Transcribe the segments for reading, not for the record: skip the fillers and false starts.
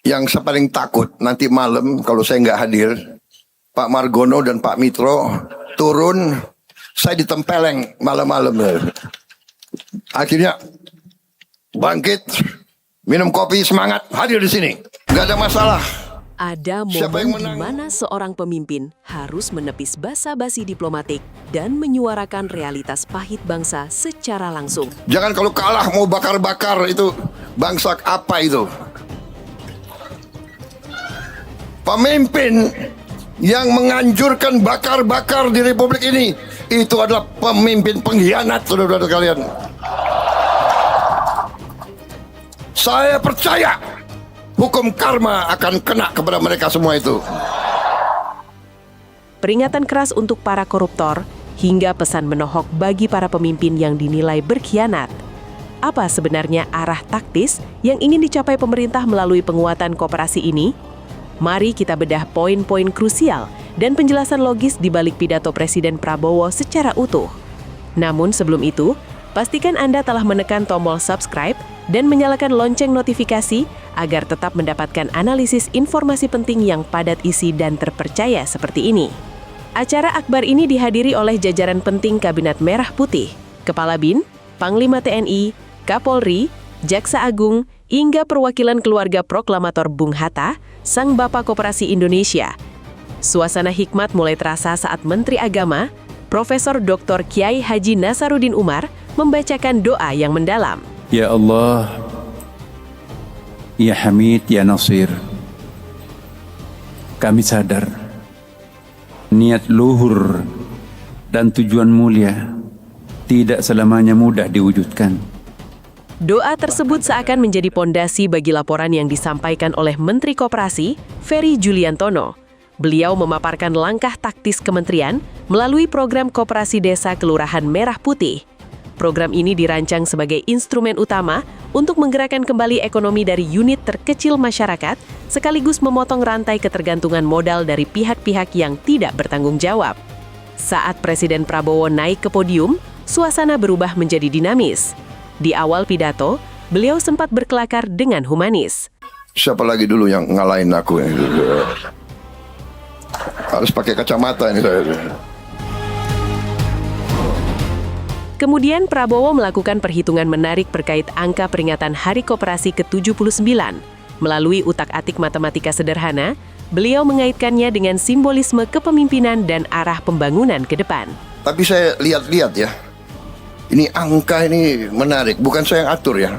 Yang saya paling takut nanti malam kalau saya nggak hadir, Pak Margono dan Pak Mitro turun, saya ditempeleng malam-malam. Akhirnya bangkit, minum kopi, semangat, hadir di sini. Nggak ada masalah. Ada momen di mana seorang pemimpin harus menepis basa-basi diplomatik dan menyuarakan realitas pahit bangsa secara langsung. Jangan kalau kalah mau bakar-bakar itu bangsa apa itu. Pemimpin yang menganjurkan bakar-bakar di Republik ini itu adalah pemimpin pengkhianat, saudara-saudara kalian. Saya percaya hukum karma akan kena kepada mereka semua itu. Peringatan keras untuk para koruptor hingga pesan menohok bagi para pemimpin yang dinilai berkhianat. Apa sebenarnya arah taktis yang ingin dicapai pemerintah melalui penguatan koperasi ini? Mari kita bedah poin-poin krusial dan penjelasan logis di balik pidato Presiden Prabowo secara utuh. Namun sebelum itu, pastikan Anda telah menekan tombol subscribe dan menyalakan lonceng notifikasi agar tetap mendapatkan analisis informasi penting yang padat isi dan terpercaya seperti ini. Acara akbar ini dihadiri oleh jajaran penting Kabinet Merah Putih, Kepala BIN, Panglima TNI, Kapolri, Jaksa Agung, hingga perwakilan keluarga proklamator Bung Hatta, Sang Bapa Koperasi Indonesia. Suasana hikmat mulai terasa saat Menteri Agama, Profesor Dr. Kiai Haji Nasaruddin Umar, membacakan doa yang mendalam. Ya Allah, Ya Hamid, Ya Nasir, kami sadar niat luhur dan tujuan mulia tidak selamanya mudah diwujudkan. Doa tersebut seakan menjadi pondasi bagi laporan yang disampaikan oleh Menteri Koperasi, Ferry Juliantono. Beliau memaparkan langkah taktis kementerian melalui program Koperasi Desa Kelurahan Merah Putih. Program ini dirancang sebagai instrumen utama untuk menggerakkan kembali ekonomi dari unit terkecil masyarakat, sekaligus memotong rantai ketergantungan modal dari pihak-pihak yang tidak bertanggung jawab. Saat Presiden Prabowo naik ke podium, suasana berubah menjadi dinamis. Di awal pidato, beliau sempat berkelakar dengan humanis. Siapa lagi dulu yang ngalahin aku ini? Harus pakai kacamata ini saya. Kemudian Prabowo melakukan perhitungan menarik terkait angka peringatan Hari Koperasi ke-79. Melalui utak-atik matematika sederhana, beliau mengaitkannya dengan simbolisme kepemimpinan dan arah pembangunan ke depan. Tapi saya lihat-lihat ya, ini angka ini menarik, bukan saya yang atur ya.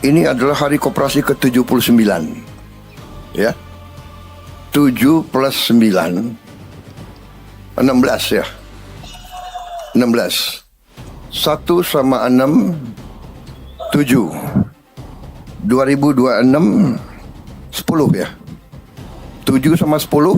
Ini adalah Hari Koperasi ke-79. Ya. 7 plus 9, 16 ya. 16. 1 sama 6, 7. 2026, 10 ya. 7 sama 10,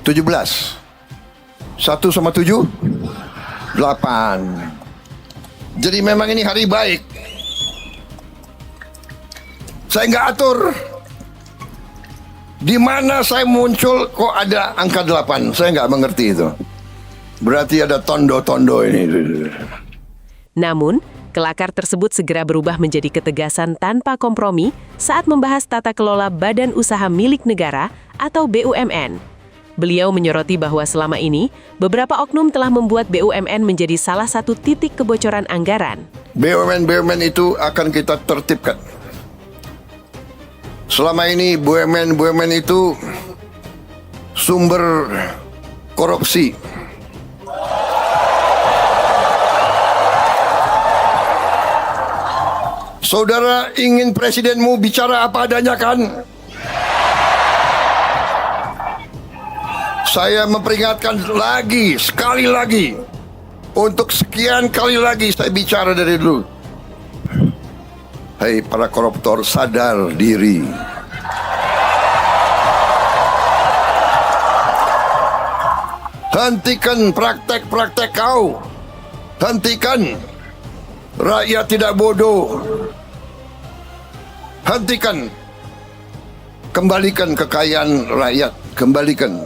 17. 1 sama 7, 8. Jadi memang ini hari baik. Saya nggak atur. Di mana saya muncul kok ada angka 8? Saya nggak mengerti itu. Berarti ada tondo-tondo ini. Namun, kelakar tersebut segera berubah menjadi ketegasan tanpa kompromi saat membahas tata kelola Badan Usaha Milik Negara atau BUMN. Beliau menyoroti bahwa selama ini, beberapa oknum telah membuat BUMN menjadi salah satu titik kebocoran anggaran. BUMN itu akan kita tertibkan. Selama ini BUMN itu sumber korupsi. Saudara ingin presidenmu bicara apa adanya kan? Saya memperingatkan lagi, sekali lagi. Untuk sekian kali lagi saya bicara dari dulu. Hei para koruptor, sadar diri. Hentikan praktek-praktek kau. Hentikan. Rakyat tidak bodoh. Hentikan. Kembalikan kekayaan rakyat. Kembalikan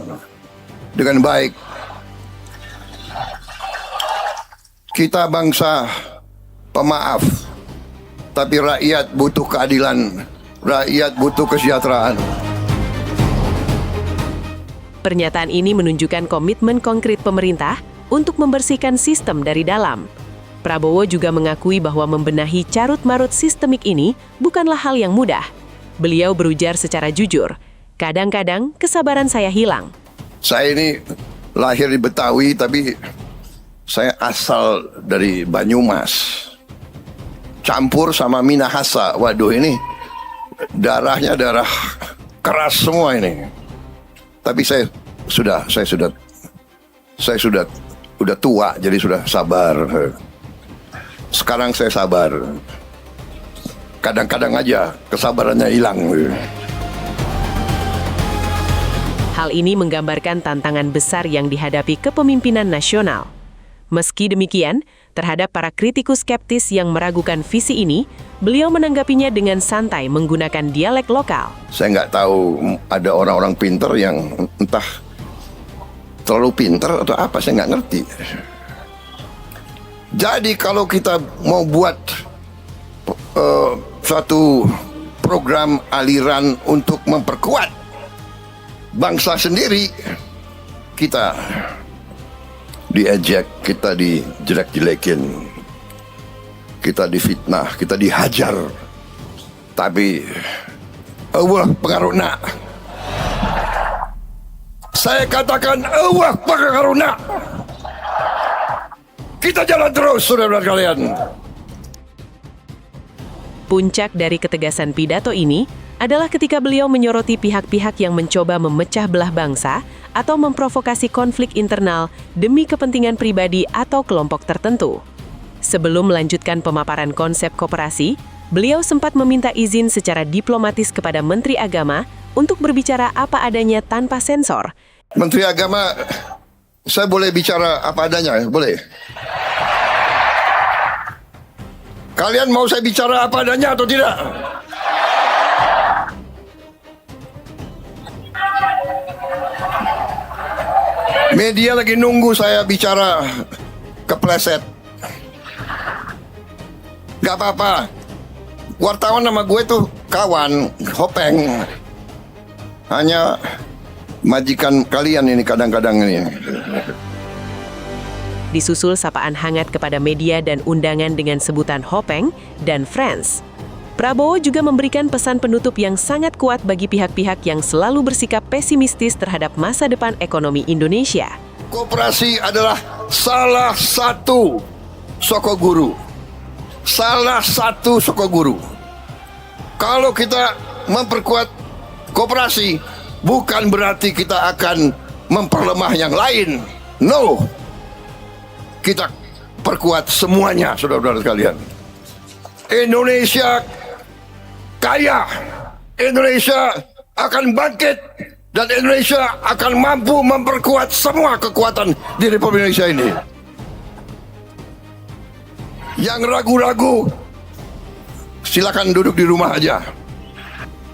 dengan baik. Kita bangsa pemaaf, tapi rakyat butuh keadilan. Rakyat butuh kesejahteraan. Pernyataan ini menunjukkan komitmen konkret pemerintah untuk membersihkan sistem dari dalam. Prabowo juga mengakui bahwa membenahi carut-marut sistemik ini bukanlah hal yang mudah. Beliau berujar secara jujur, kadang-kadang kesabaran saya hilang. Saya ini lahir di Betawi, tapi saya asal dari Banyumas. Campur sama Minahasa. Waduh, ini darahnya darah keras semua ini. Tapi saya sudah tua, jadi sudah sabar. Sekarang saya sabar. Kadang-kadang aja kesabarannya hilang. Hal ini menggambarkan tantangan besar yang dihadapi kepemimpinan nasional. Meski demikian, terhadap para kritikus skeptis yang meragukan visi ini, beliau menanggapinya dengan santai menggunakan dialek lokal. Saya nggak tahu ada orang-orang pinter yang entah terlalu pinter atau apa, saya nggak ngerti. Jadi kalau kita mau buat suatu program aliran untuk memperkuat bangsa sendiri, kita diejek, kita dijelek-jelekin, kita difitnah, kita dihajar. Tapi Allah pengaruna. Saya katakan Allah pengaruna. Kita jalan terus, saudara-saudara kalian. Puncak dari ketegasan pidato ini adalah ketika beliau menyoroti pihak-pihak yang mencoba memecah belah bangsa atau memprovokasi konflik internal demi kepentingan pribadi atau kelompok tertentu. Sebelum melanjutkan pemaparan konsep koperasi, beliau sempat meminta izin secara diplomatis kepada Menteri Agama untuk berbicara apa adanya tanpa sensor. Menteri Agama, saya boleh bicara apa adanya? Boleh? Kalian mau saya bicara apa adanya atau tidak? Media lagi nunggu saya bicara kepleset. Gak apa-apa. Wartawan sama gue tuh kawan, Hopeng. Hanya majikan kalian ini kadang-kadang ini. Disusul sapaan hangat kepada media dan undangan dengan sebutan Hopeng dan Friends. Prabowo juga memberikan pesan penutup yang sangat kuat bagi pihak-pihak yang selalu bersikap pesimistis terhadap masa depan ekonomi Indonesia. Koperasi adalah salah satu sokoguru. Salah satu sokoguru. Kalau kita memperkuat koperasi, bukan berarti kita akan memperlemah yang lain. No. Kita perkuat semuanya, saudara-saudara sekalian. Indonesia kaya, Indonesia akan bangkit, dan Indonesia akan mampu memperkuat semua kekuatan di Republik Indonesia ini. Yang ragu-ragu, silakan duduk di rumah aja.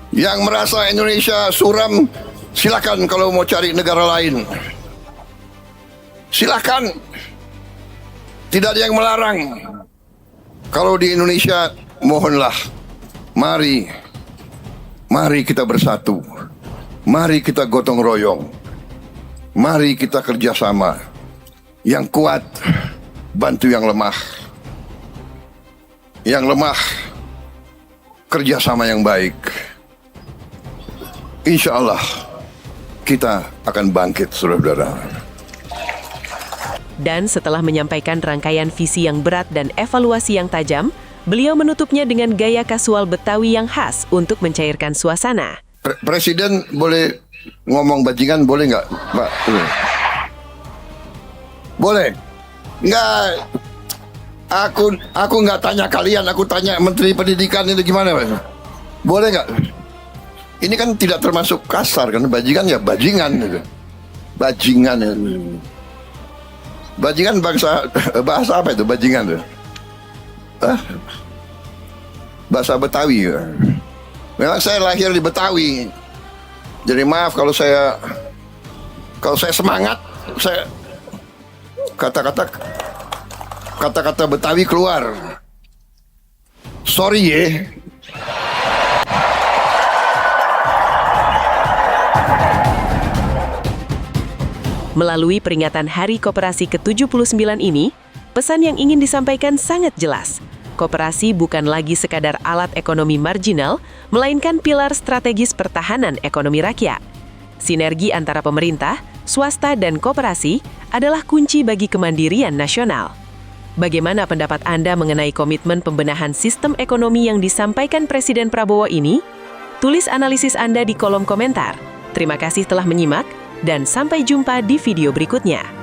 Yang merasa Indonesia suram, silakan kalau mau cari negara lain. Silakan, tidak ada yang melarang. Kalau di Indonesia, mohonlah, mari kita bersatu, mari kita gotong royong, mari kita kerjasama. Yang kuat bantu yang lemah, yang lemah kerjasama yang baik. Insya Allah kita akan bangkit, saudara-saudara. Dan setelah menyampaikan rangkaian visi yang berat dan evaluasi yang tajam, beliau menutupnya dengan gaya kasual Betawi yang khas untuk mencairkan suasana. Presiden boleh ngomong bajingan, boleh nggak, Mbak? Boleh? Nggak. Aku nggak tanya kalian, aku tanya Menteri Pendidikan itu gimana, Pak? Boleh nggak? Ini kan tidak termasuk kasar kan, bajingan ya bajingan gitu. Bajingan ya. Bajingan bahasa apa itu bajingan tuh? Bahasa Betawi ya. Memang saya lahir di Betawi. Jadi maaf kalau saya semangat, saya kata-kata Betawi keluar. Sorry ya. Melalui peringatan Hari Koperasi ke-79 ini, pesan yang ingin disampaikan sangat jelas. Koperasi bukan lagi sekadar alat ekonomi marginal, melainkan pilar strategis pertahanan ekonomi rakyat. Sinergi antara pemerintah, swasta, dan koperasi adalah kunci bagi kemandirian nasional. Bagaimana pendapat Anda mengenai komitmen pembenahan sistem ekonomi yang disampaikan Presiden Prabowo ini? Tulis analisis Anda di kolom komentar. Terima kasih telah menyimak, dan sampai jumpa di video berikutnya.